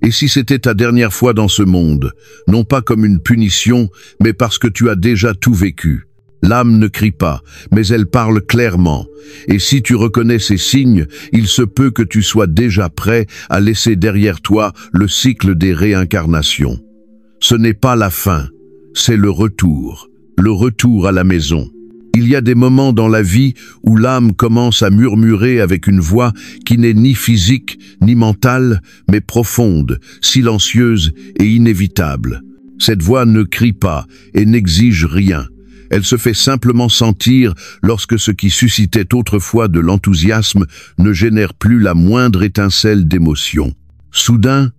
Et si c'était ta dernière fois dans ce monde, non pas comme une punition, mais parce que tu as déjà tout vécu. L'âme ne crie pas, mais elle parle clairement. Et si tu reconnais ces signes, il se peut que tu sois déjà prêt à laisser derrière toi le cycle des réincarnations. Ce n'est pas la fin, c'est le retour à la maison. Il y a des moments dans la vie où l'âme commence à murmurer avec une voix qui n'est ni physique ni mentale, mais profonde, silencieuse et inévitable. Cette voix ne crie pas et n'exige rien. Elle se fait simplement sentir lorsque ce qui suscitait autrefois de l'enthousiasme ne génère plus la moindre étincelle d'émotion. Soudain,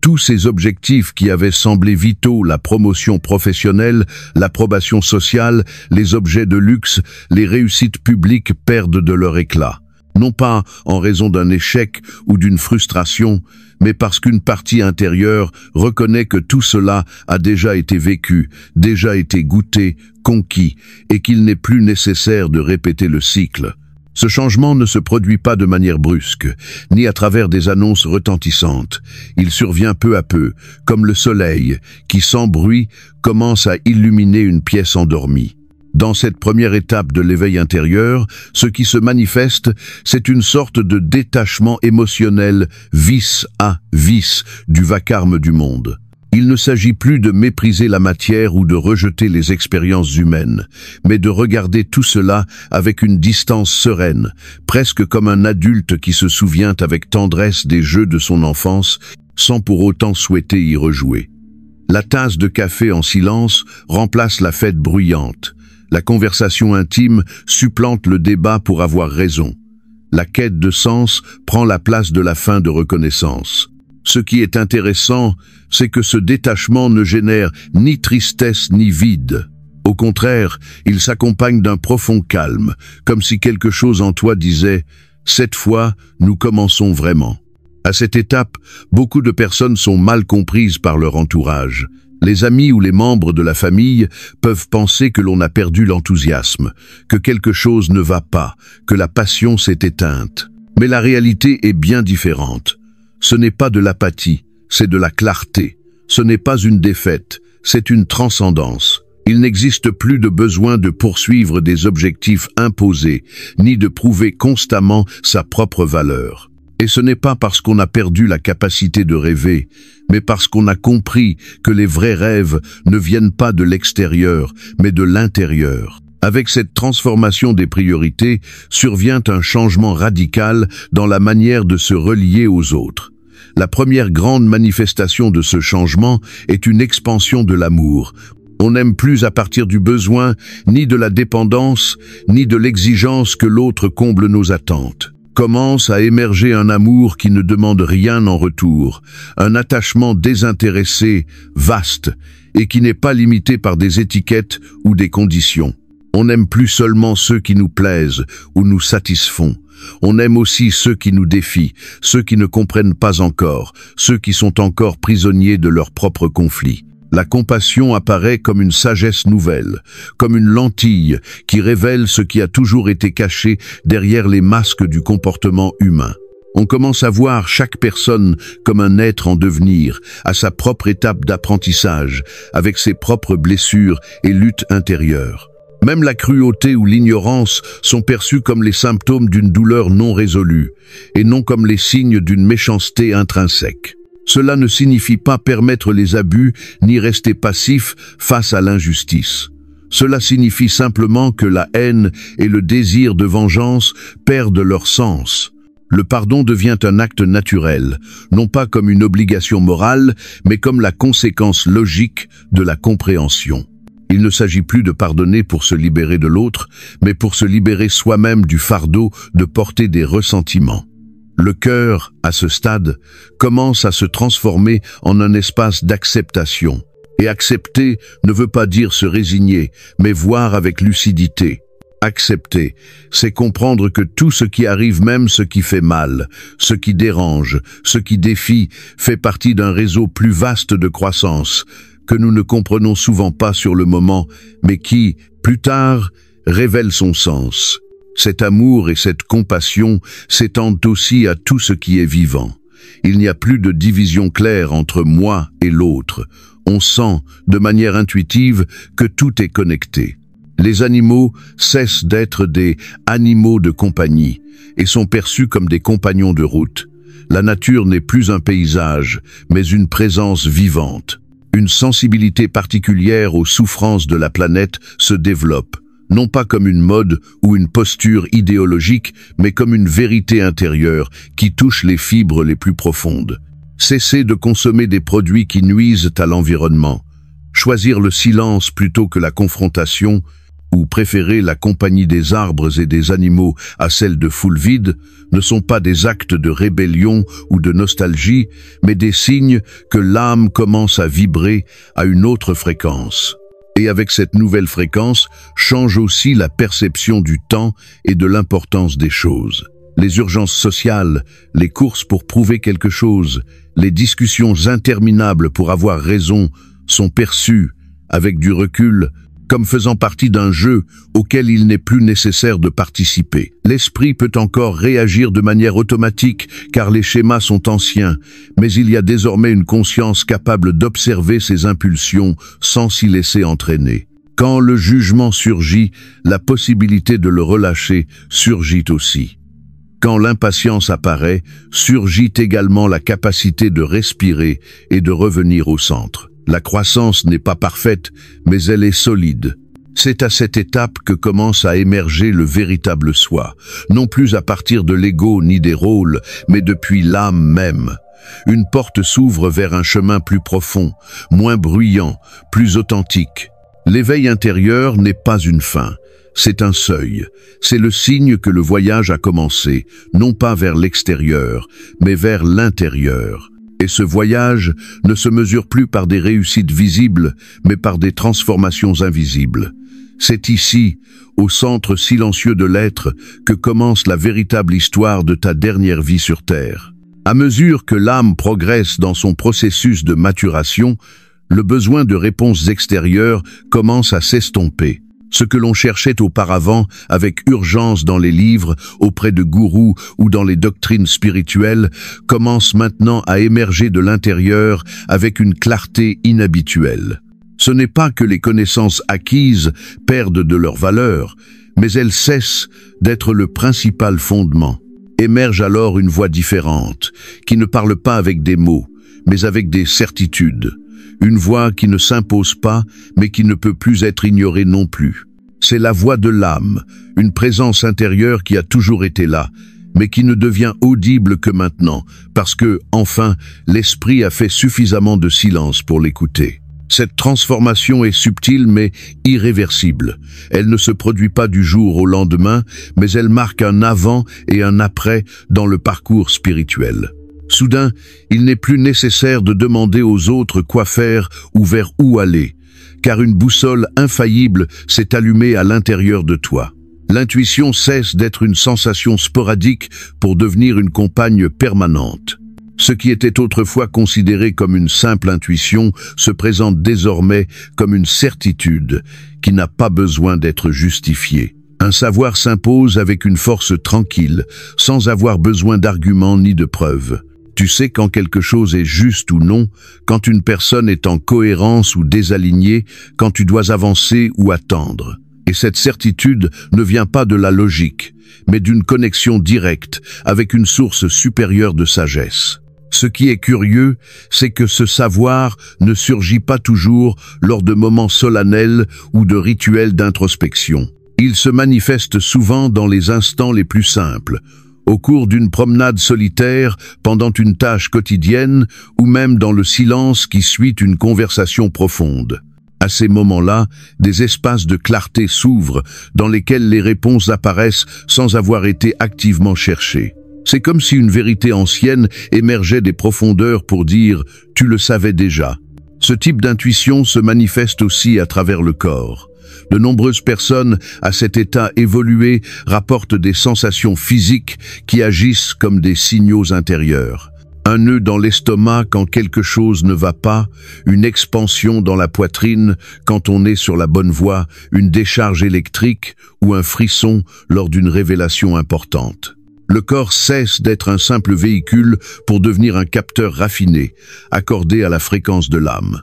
tous ces objectifs qui avaient semblé vitaux, la promotion professionnelle, l'approbation sociale, les objets de luxe, les réussites publiques perdent de leur éclat. Non pas en raison d'un échec ou d'une frustration, mais parce qu'une partie intérieure reconnaît que tout cela a déjà été vécu, déjà été goûté, conquis, et qu'il n'est plus nécessaire de répéter le cycle. Ce changement ne se produit pas de manière brusque, ni à travers des annonces retentissantes. Il survient peu à peu, comme le soleil, qui sans bruit commence à illuminer une pièce endormie. Dans cette première étape de l'éveil intérieur, ce qui se manifeste, c'est une sorte de détachement émotionnel vis à vis du vacarme du monde. Il ne s'agit plus de mépriser la matière ou de rejeter les expériences humaines, mais de regarder tout cela avec une distance sereine, presque comme un adulte qui se souvient avec tendresse des jeux de son enfance, sans pour autant souhaiter y rejouer. La tasse de café en silence remplace la fête bruyante. La conversation intime supplante le débat pour avoir raison. La quête de sens prend la place de la faim de reconnaissance. Ce qui est intéressant, c'est que ce détachement ne génère ni tristesse ni vide. Au contraire, il s'accompagne d'un profond calme, comme si quelque chose en toi disait « Cette fois, nous commençons vraiment ». À cette étape, beaucoup de personnes sont mal comprises par leur entourage. Les amis ou les membres de la famille peuvent penser que l'on a perdu l'enthousiasme, que quelque chose ne va pas, que la passion s'est éteinte. Mais la réalité est bien différente. Ce n'est pas de l'apathie, c'est de la clarté. Ce n'est pas une défaite, c'est une transcendance. Il n'existe plus de besoin de poursuivre des objectifs imposés, ni de prouver constamment sa propre valeur. Et ce n'est pas parce qu'on a perdu la capacité de rêver, mais parce qu'on a compris que les vrais rêves ne viennent pas de l'extérieur, mais de l'intérieur. Avec cette transformation des priorités, survient un changement radical dans la manière de se relier aux autres. La première grande manifestation de ce changement est une expansion de l'amour. On n'aime plus à partir du besoin, ni de la dépendance, ni de l'exigence que l'autre comble nos attentes. Commence à émerger un amour qui ne demande rien en retour, un attachement désintéressé, vaste, et qui n'est pas limité par des étiquettes ou des conditions. On n'aime plus seulement ceux qui nous plaisent ou nous satisfont. On aime aussi ceux qui nous défient, ceux qui ne comprennent pas encore, ceux qui sont encore prisonniers de leurs propres conflits. La compassion apparaît comme une sagesse nouvelle, comme une lentille qui révèle ce qui a toujours été caché derrière les masques du comportement humain. On commence à voir chaque personne comme un être en devenir, à sa propre étape d'apprentissage, avec ses propres blessures et luttes intérieures. Même la cruauté ou l'ignorance sont perçus comme les symptômes d'une douleur non résolue, et non comme les signes d'une méchanceté intrinsèque. Cela ne signifie pas permettre les abus ni rester passif face à l'injustice. Cela signifie simplement que la haine et le désir de vengeance perdent leur sens. Le pardon devient un acte naturel, non pas comme une obligation morale, mais comme la conséquence logique de la compréhension. Il ne s'agit plus de pardonner pour se libérer de l'autre, mais pour se libérer soi-même du fardeau de porter des ressentiments. Le cœur, à ce stade, commence à se transformer en un espace d'acceptation. Et accepter ne veut pas dire se résigner, mais voir avec lucidité. Accepter, c'est comprendre que tout ce qui arrive, même ce qui fait mal, ce qui dérange, ce qui défie, fait partie d'un réseau plus vaste de croissance, que nous ne comprenons souvent pas sur le moment, mais qui, plus tard, révèle son sens. Cet amour et cette compassion s'étendent aussi à tout ce qui est vivant. Il n'y a plus de division claire entre moi et l'autre. On sent, de manière intuitive, que tout est connecté. Les animaux cessent d'être des animaux de compagnie et sont perçus comme des compagnons de route. La nature n'est plus un paysage, mais une présence vivante. Une sensibilité particulière aux souffrances de la planète se développe, non pas comme une mode ou une posture idéologique, mais comme une vérité intérieure qui touche les fibres les plus profondes. Cesser de consommer des produits qui nuisent à l'environnement, choisir le silence plutôt que la confrontation, ou préférer la compagnie des arbres et des animaux à celle de foules vides, ne sont pas des actes de rébellion ou de nostalgie, mais des signes que l'âme commence à vibrer à une autre fréquence. Et avec cette nouvelle fréquence, change aussi la perception du temps et de l'importance des choses. Les urgences sociales, les courses pour prouver quelque chose, les discussions interminables pour avoir raison sont perçues, avec du recul, comme faisant partie d'un jeu auquel il n'est plus nécessaire de participer. L'esprit peut encore réagir de manière automatique car les schémas sont anciens, mais il y a désormais une conscience capable d'observer ses impulsions sans s'y laisser entraîner. Quand le jugement surgit, la possibilité de le relâcher surgit aussi. Quand l'impatience apparaît, surgit également la capacité de respirer et de revenir au centre. La croissance n'est pas parfaite, mais elle est solide. C'est à cette étape que commence à émerger le véritable soi, non plus à partir de l'ego ni des rôles, mais depuis l'âme même. Une porte s'ouvre vers un chemin plus profond, moins bruyant, plus authentique. L'éveil intérieur n'est pas une fin, c'est un seuil. C'est le signe que le voyage a commencé, non pas vers l'extérieur, mais vers l'intérieur. Et ce voyage ne se mesure plus par des réussites visibles, mais par des transformations invisibles. C'est ici, au centre silencieux de l'être, que commence la véritable histoire de ta dernière vie sur Terre. À mesure que l'âme progresse dans son processus de maturation, le besoin de réponses extérieures commence à s'estomper. Ce que l'on cherchait auparavant avec urgence dans les livres, auprès de gourous ou dans les doctrines spirituelles, commence maintenant à émerger de l'intérieur avec une clarté inhabituelle. Ce n'est pas que les connaissances acquises perdent de leur valeur, mais elles cessent d'être le principal fondement. Émerge alors une voix différente, qui ne parle pas avec des mots, mais avec des certitudes. Une voix qui ne s'impose pas, mais qui ne peut plus être ignorée non plus. C'est la voix de l'âme, une présence intérieure qui a toujours été là, mais qui ne devient audible que maintenant, parce que, enfin, l'esprit a fait suffisamment de silence pour l'écouter. Cette transformation est subtile mais irréversible. Elle ne se produit pas du jour au lendemain, mais elle marque un avant et un après dans le parcours spirituel. Soudain, il n'est plus nécessaire de demander aux autres quoi faire ou vers où aller, car une boussole infaillible s'est allumée à l'intérieur de toi. L'intuition cesse d'être une sensation sporadique pour devenir une compagne permanente. Ce qui était autrefois considéré comme une simple intuition se présente désormais comme une certitude qui n'a pas besoin d'être justifiée. Un savoir s'impose avec une force tranquille, sans avoir besoin d'arguments ni de preuves. Tu sais quand quelque chose est juste ou non, quand une personne est en cohérence ou désalignée, quand tu dois avancer ou attendre. Et cette certitude ne vient pas de la logique, mais d'une connexion directe avec une source supérieure de sagesse. Ce qui est curieux, c'est que ce savoir ne surgit pas toujours lors de moments solennels ou de rituels d'introspection. Il se manifeste souvent dans les instants les plus simples, au cours d'une promenade solitaire, pendant une tâche quotidienne, ou même dans le silence qui suit une conversation profonde. À ces moments-là, des espaces de clarté s'ouvrent, dans lesquels les réponses apparaissent sans avoir été activement cherchées. C'est comme si une vérité ancienne émergeait des profondeurs pour dire « tu le savais déjà ». Ce type d'intuition se manifeste aussi à travers le corps. De nombreuses personnes à cet état évolué rapportent des sensations physiques qui agissent comme des signaux intérieurs. Un nœud dans l'estomac quand quelque chose ne va pas, une expansion dans la poitrine quand on est sur la bonne voie, une décharge électrique ou un frisson lors d'une révélation importante. Le corps cesse d'être un simple véhicule pour devenir un capteur raffiné, accordé à la fréquence de l'âme.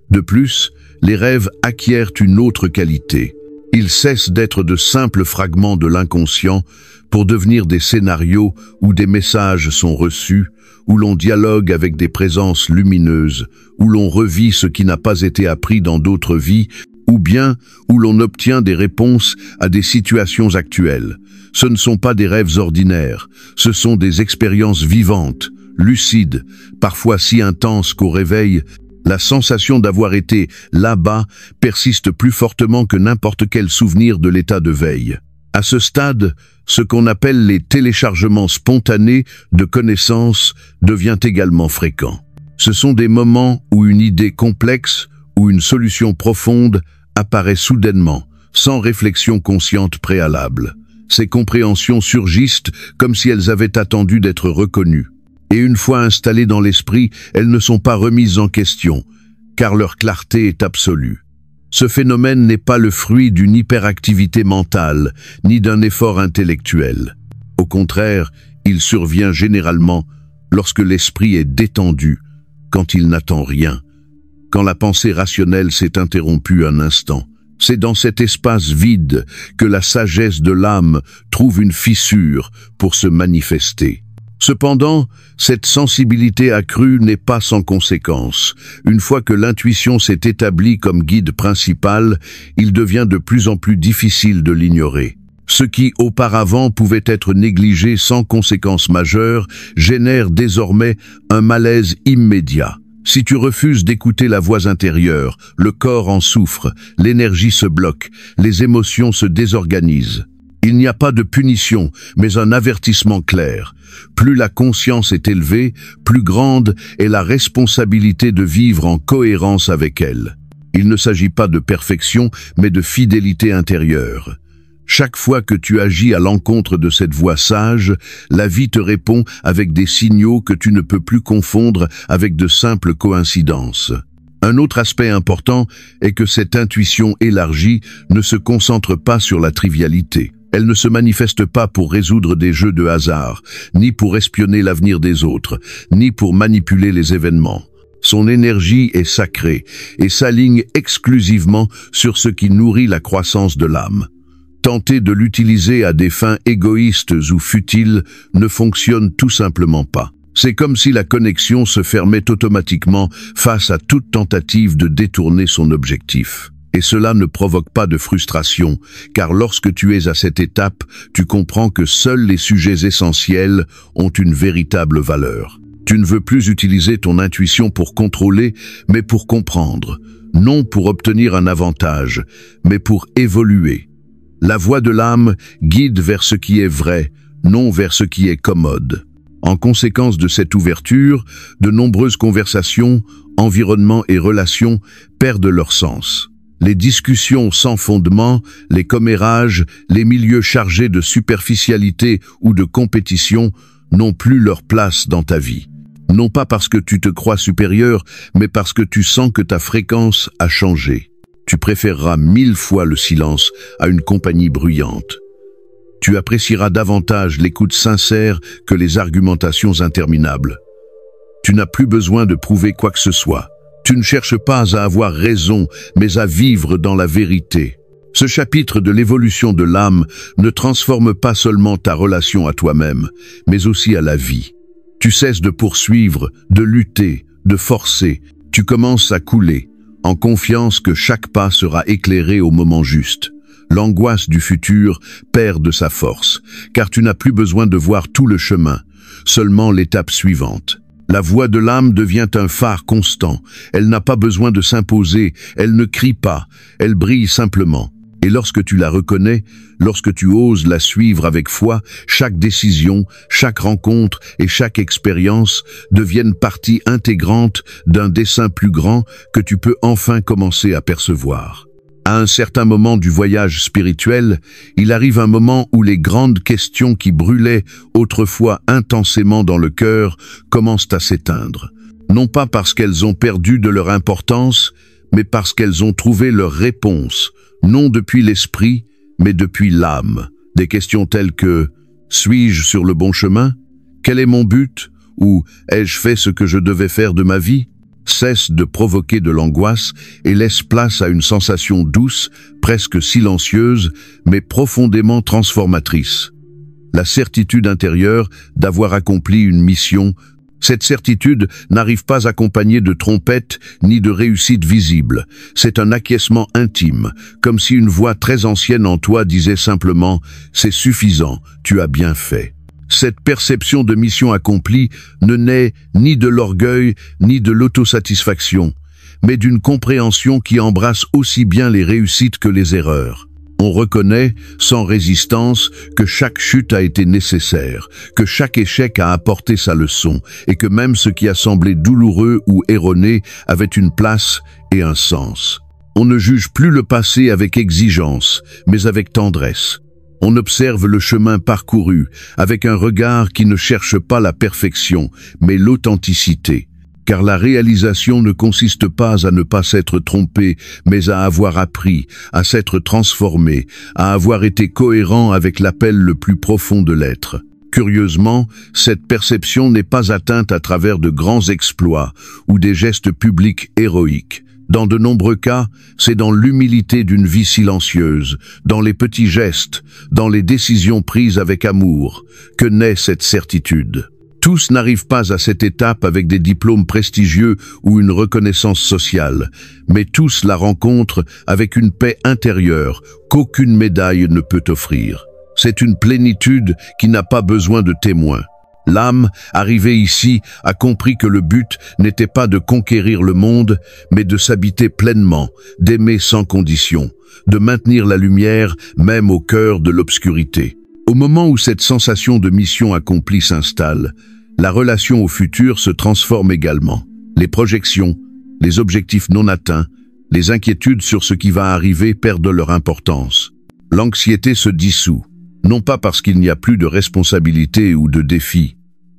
De plus, les rêves acquièrent une autre qualité. Ils cessent d'être de simples fragments de l'inconscient pour devenir des scénarios où des messages sont reçus, où l'on dialogue avec des présences lumineuses, où l'on revit ce qui n'a pas été appris dans d'autres vies, ou bien où l'on obtient des réponses à des situations actuelles. Ce ne sont pas des rêves ordinaires, ce sont des expériences vivantes, lucides, parfois si intenses qu'au réveil, la sensation d'avoir été là-bas persiste plus fortement que n'importe quel souvenir de l'état de veille. À ce stade, ce qu'on appelle les téléchargements spontanés de connaissances devient également fréquent. Ce sont des moments où une idée complexe ou une solution profonde apparaît soudainement, sans réflexion consciente préalable. Ces compréhensions surgissent comme si elles avaient attendu d'être reconnues. Et une fois installées dans l'esprit, elles ne sont pas remises en question, car leur clarté est absolue. Ce phénomène n'est pas le fruit d'une hyperactivité mentale, ni d'un effort intellectuel. Au contraire, il survient généralement lorsque l'esprit est détendu, quand il n'attend rien, quand la pensée rationnelle s'est interrompue un instant. C'est dans cet espace vide que la sagesse de l'âme trouve une fissure pour se manifester. Cependant, cette sensibilité accrue n'est pas sans conséquence. Une fois que l'intuition s'est établie comme guide principal, il devient de plus en plus difficile de l'ignorer. Ce qui, auparavant, pouvait être négligé sans conséquences majeures, génère désormais un malaise immédiat. Si tu refuses d'écouter la voix intérieure, le corps en souffre, l'énergie se bloque, les émotions se désorganisent. Il n'y a pas de punition, mais un avertissement clair. Plus la conscience est élevée, plus grande est la responsabilité de vivre en cohérence avec elle. Il ne s'agit pas de perfection, mais de fidélité intérieure. Chaque fois que tu agis à l'encontre de cette voix sage, la vie te répond avec des signaux que tu ne peux plus confondre avec de simples coïncidences. Un autre aspect important est que cette intuition élargie ne se concentre pas sur la trivialité. Elle ne se manifeste pas pour résoudre des jeux de hasard, ni pour espionner l'avenir des autres, ni pour manipuler les événements. Son énergie est sacrée et s'aligne exclusivement sur ce qui nourrit la croissance de l'âme. Tenter de l'utiliser à des fins égoïstes ou futiles ne fonctionne tout simplement pas. C'est comme si la connexion se fermait automatiquement face à toute tentative de détourner son objectif. Et cela ne provoque pas de frustration, car lorsque tu es à cette étape, tu comprends que seuls les sujets essentiels ont une véritable valeur. Tu ne veux plus utiliser ton intuition pour contrôler, mais pour comprendre. Non pour obtenir un avantage, mais pour évoluer. La voix de l'âme guide vers ce qui est vrai, non vers ce qui est commode. En conséquence de cette ouverture, de nombreuses conversations, environnements et relations perdent leur sens. Les discussions sans fondement, les commérages, les milieux chargés de superficialité ou de compétition n'ont plus leur place dans ta vie. Non pas parce que tu te crois supérieur, mais parce que tu sens que ta fréquence a changé. Tu préféreras 1000 fois le silence à une compagnie bruyante. Tu apprécieras davantage l'écoute sincère que les argumentations interminables. Tu n'as plus besoin de prouver quoi que ce soit. Tu ne cherches pas à avoir raison, mais à vivre dans la vérité. Ce chapitre de l'évolution de l'âme ne transforme pas seulement ta relation à toi-même, mais aussi à la vie. Tu cesses de poursuivre, de lutter, de forcer. Tu commences à couler, en confiance que chaque pas sera éclairé au moment juste. L'angoisse du futur perd de sa force, car tu n'as plus besoin de voir tout le chemin, seulement l'étape suivante. La voix de l'âme devient un phare constant. Elle n'a pas besoin de s'imposer, elle ne crie pas, elle brille simplement. Et lorsque tu la reconnais, lorsque tu oses la suivre avec foi, chaque décision, chaque rencontre et chaque expérience deviennent partie intégrante d'un dessein plus grand que tu peux enfin commencer à percevoir. À un certain moment du voyage spirituel, il arrive un moment où les grandes questions qui brûlaient autrefois intensément dans le cœur commencent à s'éteindre. Non pas parce qu'elles ont perdu de leur importance, mais parce qu'elles ont trouvé leur réponse, non depuis l'esprit, mais depuis l'âme. Des questions telles que Suis-je sur le bon chemin? Quel est mon but? Ou ai-je fait ce que je devais faire de ma vie? Cesse de provoquer de l'angoisse et laisse place à une sensation douce, presque silencieuse, mais profondément transformatrice. La certitude intérieure d'avoir accompli une mission. Cette certitude n'arrive pas accompagnée de trompettes ni de réussite visible. C'est un acquiescement intime, comme si une voix très ancienne en toi disait simplement « C'est suffisant, tu as bien fait ». Cette perception de mission accomplie ne naît ni de l'orgueil ni de l'autosatisfaction, mais d'une compréhension qui embrasse aussi bien les réussites que les erreurs. On reconnaît, sans résistance, que chaque chute a été nécessaire, que chaque échec a apporté sa leçon, et que même ce qui a semblé douloureux ou erroné avait une place et un sens. On ne juge plus le passé avec exigence, mais avec tendresse. On observe le chemin parcouru, avec un regard qui ne cherche pas la perfection, mais l'authenticité. Car la réalisation ne consiste pas à ne pas s'être trompé, mais à avoir appris, à s'être transformé, à avoir été cohérent avec l'appel le plus profond de l'être. Curieusement, cette perception n'est pas atteinte à travers de grands exploits ou des gestes publics héroïques. Dans de nombreux cas, c'est dans l'humilité d'une vie silencieuse, dans les petits gestes, dans les décisions prises avec amour, que naît cette certitude. Tous n'arrivent pas à cette étape avec des diplômes prestigieux ou une reconnaissance sociale, mais tous la rencontrent avec une paix intérieure qu'aucune médaille ne peut offrir. C'est une plénitude qui n'a pas besoin de témoins. L'âme, arrivée ici, a compris que le but n'était pas de conquérir le monde, mais de s'habiter pleinement, d'aimer sans condition, de maintenir la lumière même au cœur de l'obscurité. Au moment où cette sensation de mission accomplie s'installe, la relation au futur se transforme également. Les projections, les objectifs non atteints, les inquiétudes sur ce qui va arriver perdent leur importance. L'anxiété se dissout, non pas parce qu'il n'y a plus de responsabilité ou de défis,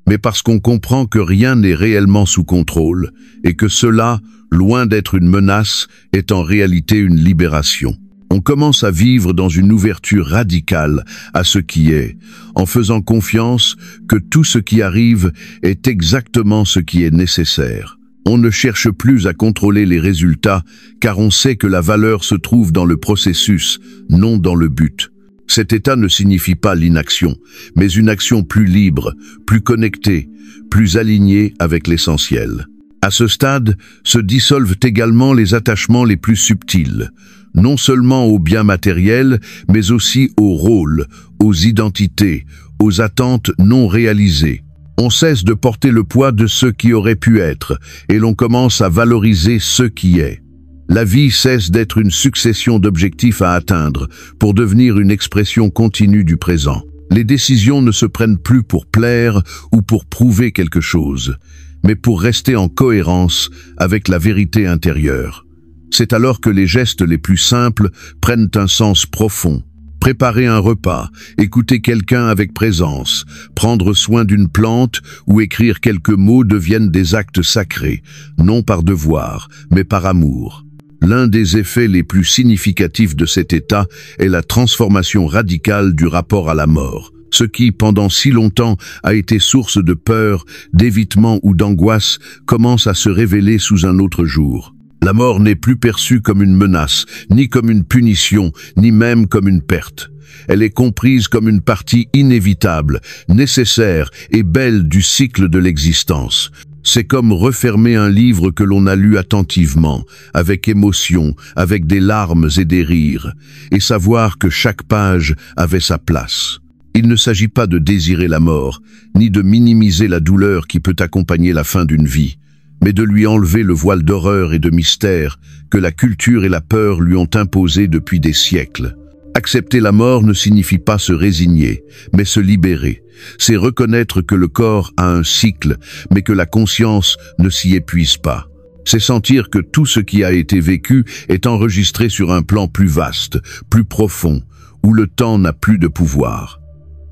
mais parce qu'on comprend que rien n'est réellement sous contrôle et que cela, loin d'être une menace, est en réalité une libération. On commence à vivre dans une ouverture radicale à ce qui est, en faisant confiance que tout ce qui arrive est exactement ce qui est nécessaire. On ne cherche plus à contrôler les résultats, car on sait que la valeur se trouve dans le processus, non dans le but. Cet état ne signifie pas l'inaction, mais une action plus libre, plus connectée, plus alignée avec l'essentiel. À ce stade, se dissolvent également les attachements les plus subtils, non seulement aux biens matériels, mais aussi aux rôles, aux identités, aux attentes non réalisées. On cesse de porter le poids de ce qui aurait pu être, et l'on commence à valoriser ce qui est. La vie cesse d'être une succession d'objectifs à atteindre, pour devenir une expression continue du présent. Les décisions ne se prennent plus pour plaire ou pour prouver quelque chose, mais pour rester en cohérence avec la vérité intérieure. C'est alors que les gestes les plus simples prennent un sens profond. Préparer un repas, écouter quelqu'un avec présence, prendre soin d'une plante ou écrire quelques mots deviennent des actes sacrés, non par devoir, mais par amour. L'un des effets les plus significatifs de cet état est la transformation radicale du rapport à la mort. Ce qui, pendant si longtemps, a été source de peur, d'évitement ou d'angoisse, commence à se révéler sous un autre jour. La mort n'est plus perçue comme une menace, ni comme une punition, ni même comme une perte. Elle est comprise comme une partie inévitable, nécessaire et belle du cycle de l'existence. C'est comme refermer un livre que l'on a lu attentivement, avec émotion, avec des larmes et des rires, et savoir que chaque page avait sa place. Il ne s'agit pas de désirer la mort, ni de minimiser la douleur qui peut accompagner la fin d'une vie, mais de lui enlever le voile d'horreur et de mystère que la culture et la peur lui ont imposé depuis des siècles. Accepter la mort ne signifie pas se résigner, mais se libérer. C'est reconnaître que le corps a un cycle, mais que la conscience ne s'y épuise pas. C'est sentir que tout ce qui a été vécu est enregistré sur un plan plus vaste, plus profond, où le temps n'a plus de pouvoir.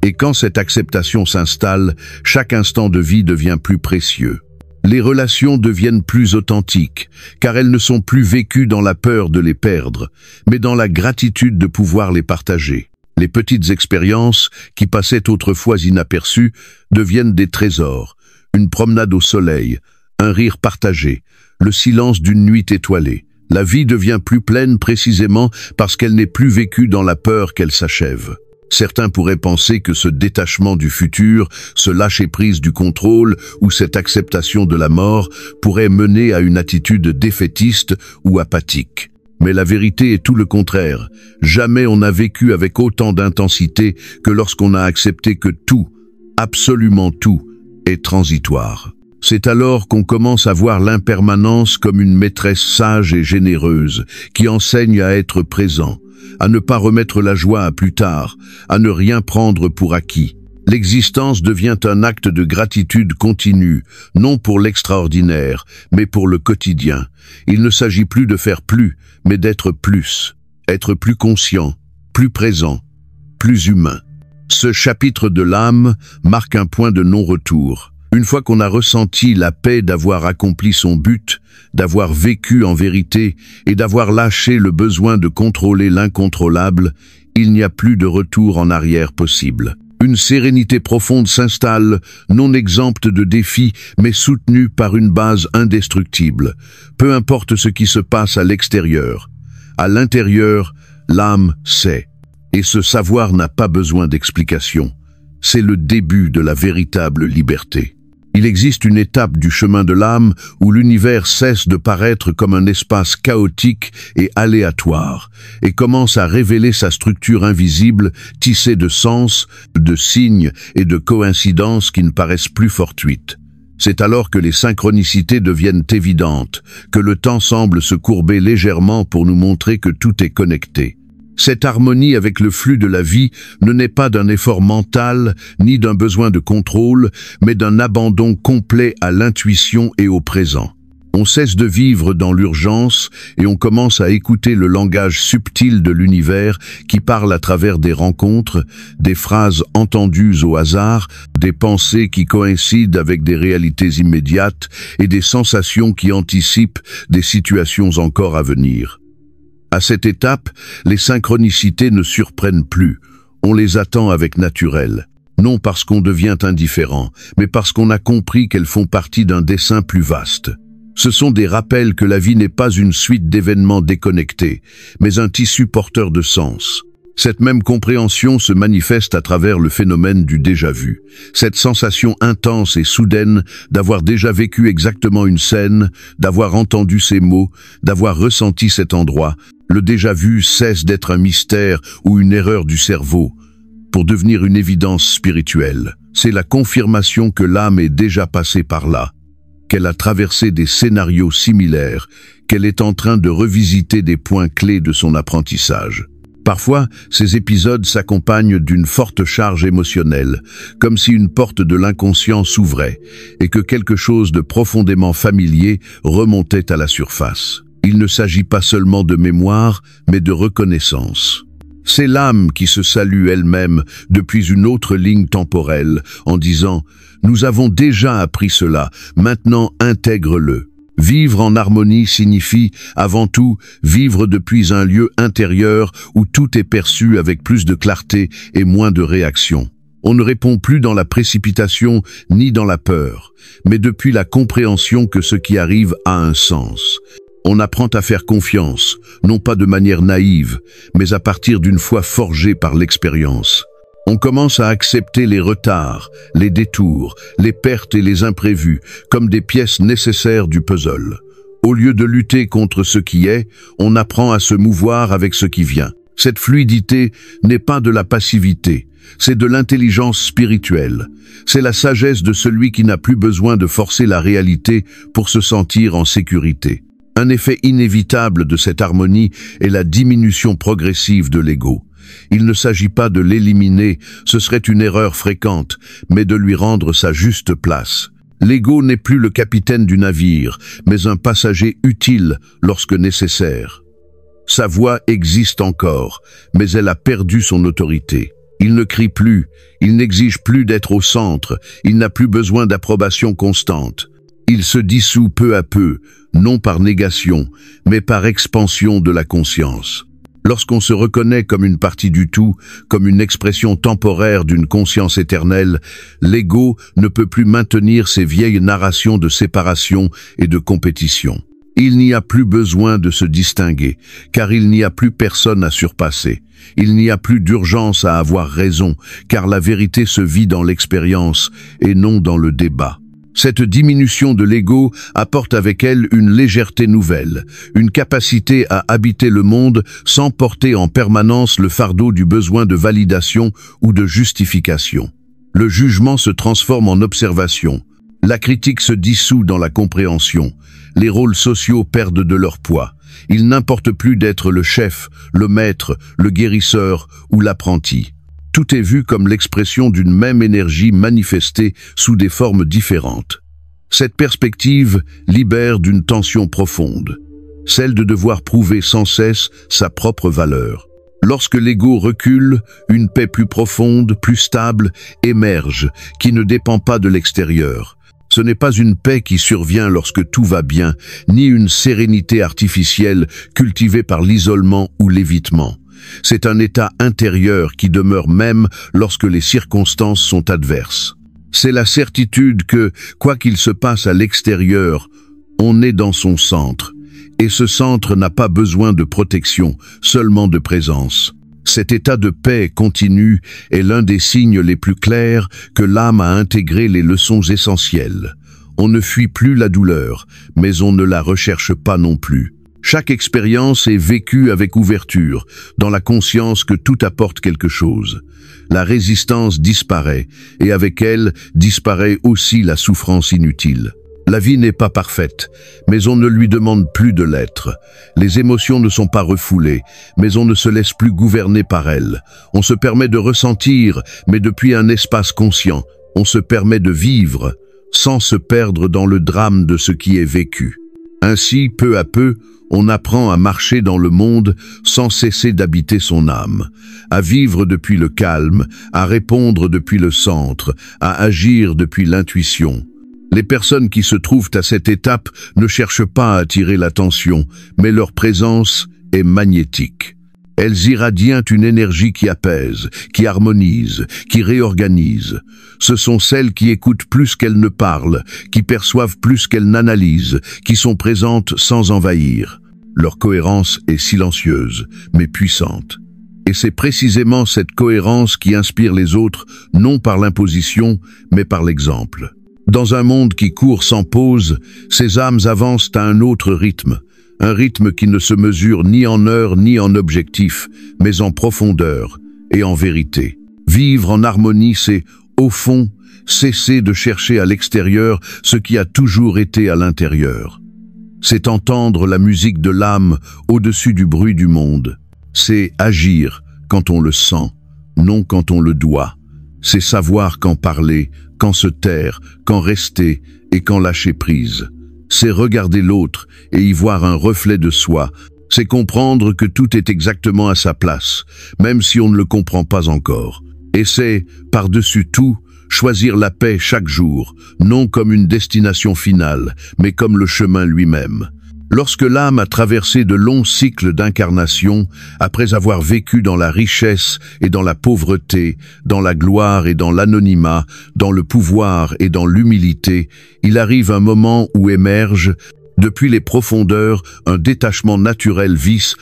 Et quand cette acceptation s'installe, chaque instant de vie devient plus précieux. Les relations deviennent plus authentiques, car elles ne sont plus vécues dans la peur de les perdre, mais dans la gratitude de pouvoir les partager. Les petites expériences, qui passaient autrefois inaperçues, deviennent des trésors. Une promenade au soleil, un rire partagé, le silence d'une nuit étoilée. La vie devient plus pleine précisément parce qu'elle n'est plus vécue dans la peur qu'elle s'achève. Certains pourraient penser que ce détachement du futur, ce lâcher-prise du contrôle ou cette acceptation de la mort pourrait mener à une attitude défaitiste ou apathique. Mais la vérité est tout le contraire. Jamais on n'a vécu avec autant d'intensité que lorsqu'on a accepté que tout, absolument tout, est transitoire. C'est alors qu'on commence à voir l'impermanence comme une maîtresse sage et généreuse qui enseigne à être présent, à ne pas remettre la joie à plus tard, à ne rien prendre pour acquis. L'existence devient un acte de gratitude continue, non pour l'extraordinaire, mais pour le quotidien. Il ne s'agit plus de faire plus, mais d'être plus. Être plus conscient, plus présent, plus humain. Ce chapitre de l'âme marque un point de non-retour. Une fois qu'on a ressenti la paix d'avoir accompli son but, d'avoir vécu en vérité et d'avoir lâché le besoin de contrôler l'incontrôlable, il n'y a plus de retour en arrière possible. Une sérénité profonde s'installe, non exempte de défis, mais soutenue par une base indestructible. Peu importe ce qui se passe à l'extérieur. À l'intérieur, l'âme sait. Et ce savoir n'a pas besoin d'explication. C'est le début de la véritable liberté. Il existe une étape du chemin de l'âme où l'univers cesse de paraître comme un espace chaotique et aléatoire et commence à révéler sa structure invisible, tissée de sens, de signes et de coïncidences qui ne paraissent plus fortuites. C'est alors que les synchronicités deviennent évidentes, que le temps semble se courber légèrement pour nous montrer que tout est connecté. Cette harmonie avec le flux de la vie ne naît pas d'un effort mental, ni d'un besoin de contrôle, mais d'un abandon complet à l'intuition et au présent. On cesse de vivre dans l'urgence et on commence à écouter le langage subtil de l'univers qui parle à travers des rencontres, des phrases entendues au hasard, des pensées qui coïncident avec des réalités immédiates et des sensations qui anticipent des situations encore à venir. À cette étape, les synchronicités ne surprennent plus, on les attend avec naturel. Non parce qu'on devient indifférent, mais parce qu'on a compris qu'elles font partie d'un dessein plus vaste. Ce sont des rappels que la vie n'est pas une suite d'événements déconnectés, mais un tissu porteur de sens. Cette même compréhension se manifeste à travers le phénomène du déjà-vu. Cette sensation intense et soudaine d'avoir déjà vécu exactement une scène, d'avoir entendu ces mots, d'avoir ressenti cet endroit, le déjà-vu cesse d'être un mystère ou une erreur du cerveau pour devenir une évidence spirituelle. C'est la confirmation que l'âme est déjà passée par là, qu'elle a traversé des scénarios similaires, qu'elle est en train de revisiter des points clés de son apprentissage. Parfois, ces épisodes s'accompagnent d'une forte charge émotionnelle, comme si une porte de l'inconscient s'ouvrait et que quelque chose de profondément familier remontait à la surface. Il ne s'agit pas seulement de mémoire, mais de reconnaissance. C'est l'âme qui se salue elle-même depuis une autre ligne temporelle en disant « Nous avons déjà appris cela, maintenant intègre-le ». Vivre en harmonie signifie, avant tout, vivre depuis un lieu intérieur où tout est perçu avec plus de clarté et moins de réaction. On ne répond plus dans la précipitation ni dans la peur, mais depuis la compréhension que ce qui arrive a un sens. On apprend à faire confiance, non pas de manière naïve, mais à partir d'une foi forgée par l'expérience. On commence à accepter les retards, les détours, les pertes et les imprévus comme des pièces nécessaires du puzzle. Au lieu de lutter contre ce qui est, on apprend à se mouvoir avec ce qui vient. Cette fluidité n'est pas de la passivité, c'est de l'intelligence spirituelle. C'est la sagesse de celui qui n'a plus besoin de forcer la réalité pour se sentir en sécurité. Un effet inévitable de cette harmonie est la diminution progressive de l'ego. Il ne s'agit pas de l'éliminer, ce serait une erreur fréquente, mais de lui rendre sa juste place. L'ego n'est plus le capitaine du navire, mais un passager utile lorsque nécessaire. Sa voix existe encore, mais elle a perdu son autorité. Il ne crie plus, il n'exige plus d'être au centre, il n'a plus besoin d'approbation constante. Il se dissout peu à peu, non par négation, mais par expansion de la conscience. Lorsqu'on se reconnaît comme une partie du tout, comme une expression temporaire d'une conscience éternelle, l'ego ne peut plus maintenir ces vieilles narrations de séparation et de compétition. Il n'y a plus besoin de se distinguer, car il n'y a plus personne à surpasser. Il n'y a plus d'urgence à avoir raison, car la vérité se vit dans l'expérience et non dans le débat. Cette diminution de l'ego apporte avec elle une légèreté nouvelle, une capacité à habiter le monde sans porter en permanence le fardeau du besoin de validation ou de justification. Le jugement se transforme en observation. La critique se dissout dans la compréhension. Les rôles sociaux perdent de leur poids. Il n'importe plus d'être le chef, le maître, le guérisseur ou l'apprenti. Tout est vu comme l'expression d'une même énergie manifestée sous des formes différentes. Cette perspective libère d'une tension profonde, celle de devoir prouver sans cesse sa propre valeur. Lorsque l'ego recule, une paix plus profonde, plus stable, émerge, qui ne dépend pas de l'extérieur. Ce n'est pas une paix qui survient lorsque tout va bien, ni une sérénité artificielle cultivée par l'isolement ou l'évitement. C'est un état intérieur qui demeure même lorsque les circonstances sont adverses. C'est la certitude que, quoi qu'il se passe à l'extérieur, on est dans son centre. Et ce centre n'a pas besoin de protection, seulement de présence. Cet état de paix continue est l'un des signes les plus clairs que l'âme a intégré les leçons essentielles. On ne fuit plus la douleur, mais on ne la recherche pas non plus. Chaque expérience est vécue avec ouverture, dans la conscience que tout apporte quelque chose. La résistance disparaît, et avec elle disparaît aussi la souffrance inutile. La vie n'est pas parfaite, mais on ne lui demande plus de l'être. Les émotions ne sont pas refoulées, mais on ne se laisse plus gouverner par elles. On se permet de ressentir, mais depuis un espace conscient. On se permet de vivre, sans se perdre dans le drame de ce qui est vécu. Ainsi, peu à peu, on apprend à marcher dans le monde sans cesser d'habiter son âme, à vivre depuis le calme, à répondre depuis le centre, à agir depuis l'intuition. Les personnes qui se trouvent à cette étape ne cherchent pas à attirer l'attention, mais leur présence est magnétique. Elles irradient une énergie qui apaise, qui harmonise, qui réorganise. Ce sont celles qui écoutent plus qu'elles ne parlent, qui perçoivent plus qu'elles n'analysent, qui sont présentes sans envahir. Leur cohérence est silencieuse, mais puissante. Et c'est précisément cette cohérence qui inspire les autres, non par l'imposition, mais par l'exemple. Dans un monde qui court sans pause, ces âmes avancent à un autre rythme. Un rythme qui ne se mesure ni en heures ni en objectifs, mais en profondeur et en vérité. Vivre en harmonie, c'est, au fond, cesser de chercher à l'extérieur ce qui a toujours été à l'intérieur. C'est entendre la musique de l'âme au-dessus du bruit du monde. C'est agir quand on le sent, non quand on le doit. C'est savoir quand parler, quand se taire, quand rester et quand lâcher prise. C'est regarder l'autre et y voir un reflet de soi. C'est comprendre que tout est exactement à sa place, même si on ne le comprend pas encore. Et c'est, par-dessus tout, choisir la paix chaque jour, non comme une destination finale, mais comme le chemin lui-même. Lorsque l'âme a traversé de longs cycles d'incarnation, après avoir vécu dans la richesse et dans la pauvreté, dans la gloire et dans l'anonymat, dans le pouvoir et dans l'humilité, il arrive un moment où émerge, depuis les profondeurs, un détachement naturel vis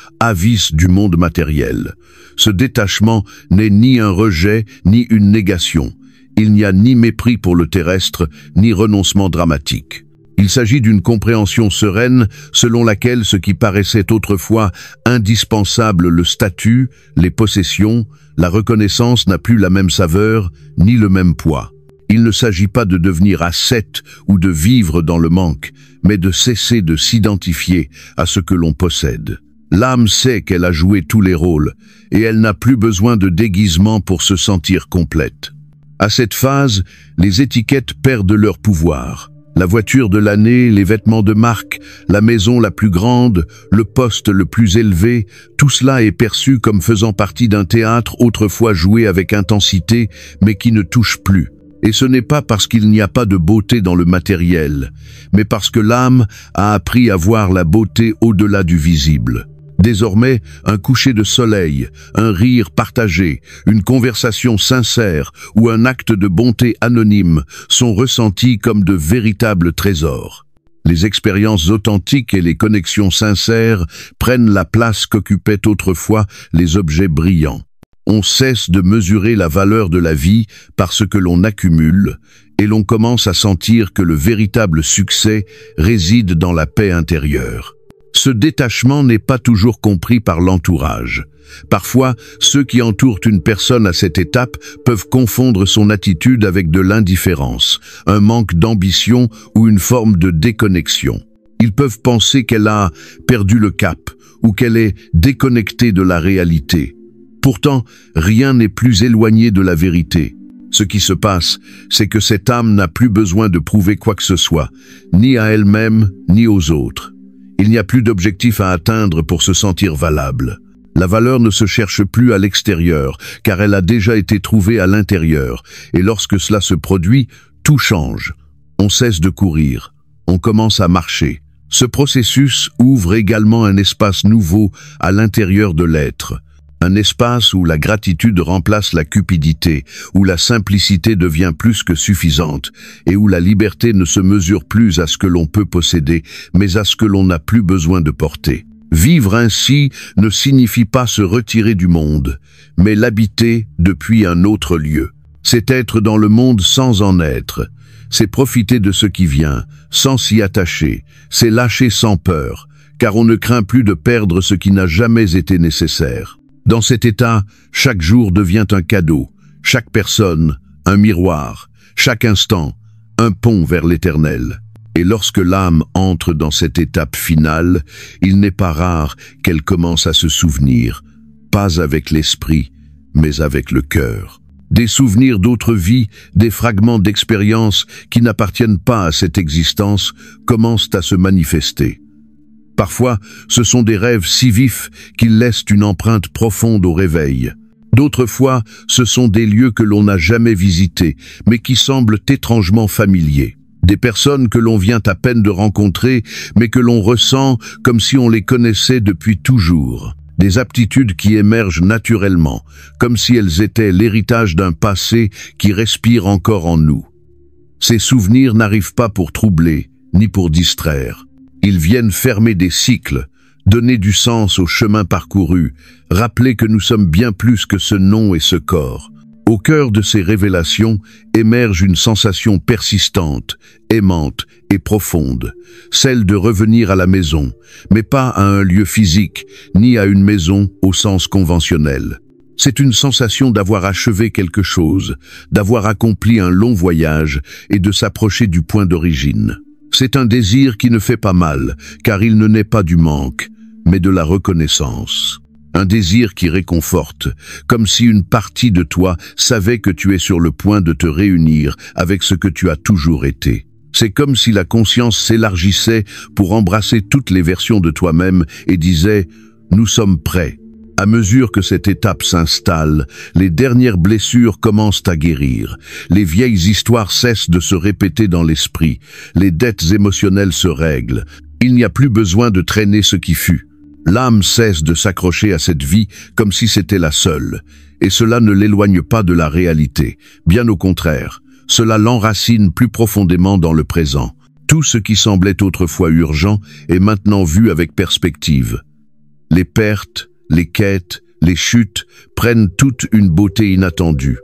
du monde matériel. Ce détachement n'est ni un rejet, ni une négation. Il n'y a ni mépris pour le terrestre, ni renoncement dramatique. Il s'agit d'une compréhension sereine selon laquelle ce qui paraissait autrefois indispensable, le statut, les possessions, la reconnaissance n'a plus la même saveur ni le même poids. Il ne s'agit pas de devenir ascète ou de vivre dans le manque, mais de cesser de s'identifier à ce que l'on possède. L'âme sait qu'elle a joué tous les rôles et elle n'a plus besoin de déguisement pour se sentir complète. À cette phase, les étiquettes perdent leur pouvoir. La voiture de l'année, les vêtements de marque, la maison la plus grande, le poste le plus élevé, tout cela est perçu comme faisant partie d'un théâtre autrefois joué avec intensité, mais qui ne touche plus. Et ce n'est pas parce qu'il n'y a pas de beauté dans le matériel, mais parce que l'âme a appris à voir la beauté au-delà du visible. Désormais, un coucher de soleil, un rire partagé, une conversation sincère ou un acte de bonté anonyme sont ressentis comme de véritables trésors. Les expériences authentiques et les connexions sincères prennent la place qu'occupaient autrefois les objets brillants. On cesse de mesurer la valeur de la vie par ce que l'on accumule, et l'on commence à sentir que le véritable succès réside dans la paix intérieure. Ce détachement n'est pas toujours compris par l'entourage. Parfois, ceux qui entourent une personne à cette étape peuvent confondre son attitude avec de l'indifférence, un manque d'ambition ou une forme de déconnexion. Ils peuvent penser qu'elle a perdu le cap ou qu'elle est déconnectée de la réalité. Pourtant, rien n'est plus éloigné de la vérité. Ce qui se passe, c'est que cette âme n'a plus besoin de prouver quoi que ce soit, ni à elle-même, ni aux autres. Il n'y a plus d'objectif à atteindre pour se sentir valable. La valeur ne se cherche plus à l'extérieur, car elle a déjà été trouvée à l'intérieur, et lorsque cela se produit, tout change. On cesse de courir, on commence à marcher. Ce processus ouvre également un espace nouveau à l'intérieur de l'être. Un espace où la gratitude remplace la cupidité, où la simplicité devient plus que suffisante, et où la liberté ne se mesure plus à ce que l'on peut posséder, mais à ce que l'on n'a plus besoin de porter. Vivre ainsi ne signifie pas se retirer du monde, mais l'habiter depuis un autre lieu. C'est être dans le monde sans en être. C'est profiter de ce qui vient, sans s'y attacher. C'est lâcher sans peur, car on ne craint plus de perdre ce qui n'a jamais été nécessaire. Dans cet état, chaque jour devient un cadeau, chaque personne, un miroir, chaque instant, un pont vers l'éternel. Et lorsque l'âme entre dans cette étape finale, il n'est pas rare qu'elle commence à se souvenir, pas avec l'esprit, mais avec le cœur. Des souvenirs d'autres vies, des fragments d'expériences qui n'appartiennent pas à cette existence commencent à se manifester. Parfois, ce sont des rêves si vifs qu'ils laissent une empreinte profonde au réveil. D'autres fois, ce sont des lieux que l'on n'a jamais visités, mais qui semblent étrangement familiers. Des personnes que l'on vient à peine de rencontrer, mais que l'on ressent comme si on les connaissait depuis toujours. Des aptitudes qui émergent naturellement, comme si elles étaient l'héritage d'un passé qui respire encore en nous. Ces souvenirs n'arrivent pas pour troubler, ni pour distraire. Ils viennent fermer des cycles, donner du sens au chemin parcouru, rappeler que nous sommes bien plus que ce nom et ce corps. Au cœur de ces révélations émerge une sensation persistante, aimante et profonde, celle de revenir à la maison, mais pas à un lieu physique, ni à une maison au sens conventionnel. C'est une sensation d'avoir achevé quelque chose, d'avoir accompli un long voyage et de s'approcher du point d'origine. C'est un désir qui ne fait pas mal, car il ne naît pas du manque, mais de la reconnaissance. Un désir qui réconforte, comme si une partie de toi savait que tu es sur le point de te réunir avec ce que tu as toujours été. C'est comme si la conscience s'élargissait pour embrasser toutes les versions de toi-même et disait « Nous sommes prêts ». À mesure que cette étape s'installe, les dernières blessures commencent à guérir. Les vieilles histoires cessent de se répéter dans l'esprit. Les dettes émotionnelles se règlent. Il n'y a plus besoin de traîner ce qui fut. L'âme cesse de s'accrocher à cette vie comme si c'était la seule. Et cela ne l'éloigne pas de la réalité. Bien au contraire, cela l'enracine plus profondément dans le présent. Tout ce qui semblait autrefois urgent est maintenant vu avec perspective. Les pertes, les quêtes, les chutes prennent toute une beauté inattendue.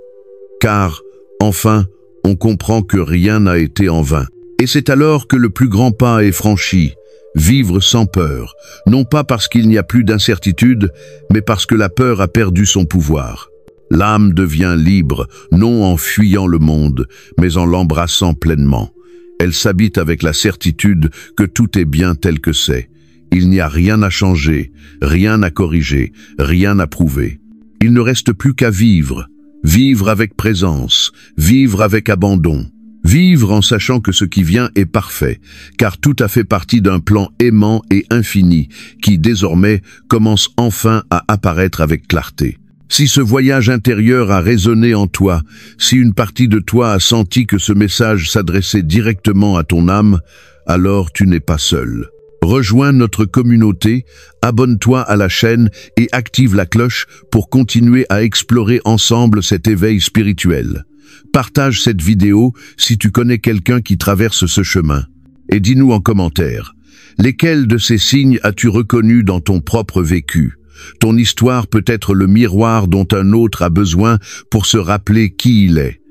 Car, enfin, on comprend que rien n'a été en vain. Et c'est alors que le plus grand pas est franchi, vivre sans peur, non pas parce qu'il n'y a plus d'incertitude, mais parce que la peur a perdu son pouvoir. L'âme devient libre, non en fuyant le monde, mais en l'embrassant pleinement. Elle s'habite avec la certitude que tout est bien tel que c'est. Il n'y a rien à changer, rien à corriger, rien à prouver. Il ne reste plus qu'à vivre. Vivre avec présence, vivre avec abandon. Vivre en sachant que ce qui vient est parfait, car tout a fait partie d'un plan aimant et infini qui, désormais, commence enfin à apparaître avec clarté. Si ce voyage intérieur a résonné en toi, si une partie de toi a senti que ce message s'adressait directement à ton âme, alors tu n'es pas seul. Rejoins notre communauté, abonne-toi à la chaîne et active la cloche pour continuer à explorer ensemble cet éveil spirituel. Partage cette vidéo si tu connais quelqu'un qui traverse ce chemin. Et dis-nous en commentaire, lesquels de ces signes as-tu reconnus dans ton propre vécu? Ton histoire peut être le miroir dont un autre a besoin pour se rappeler qui il est.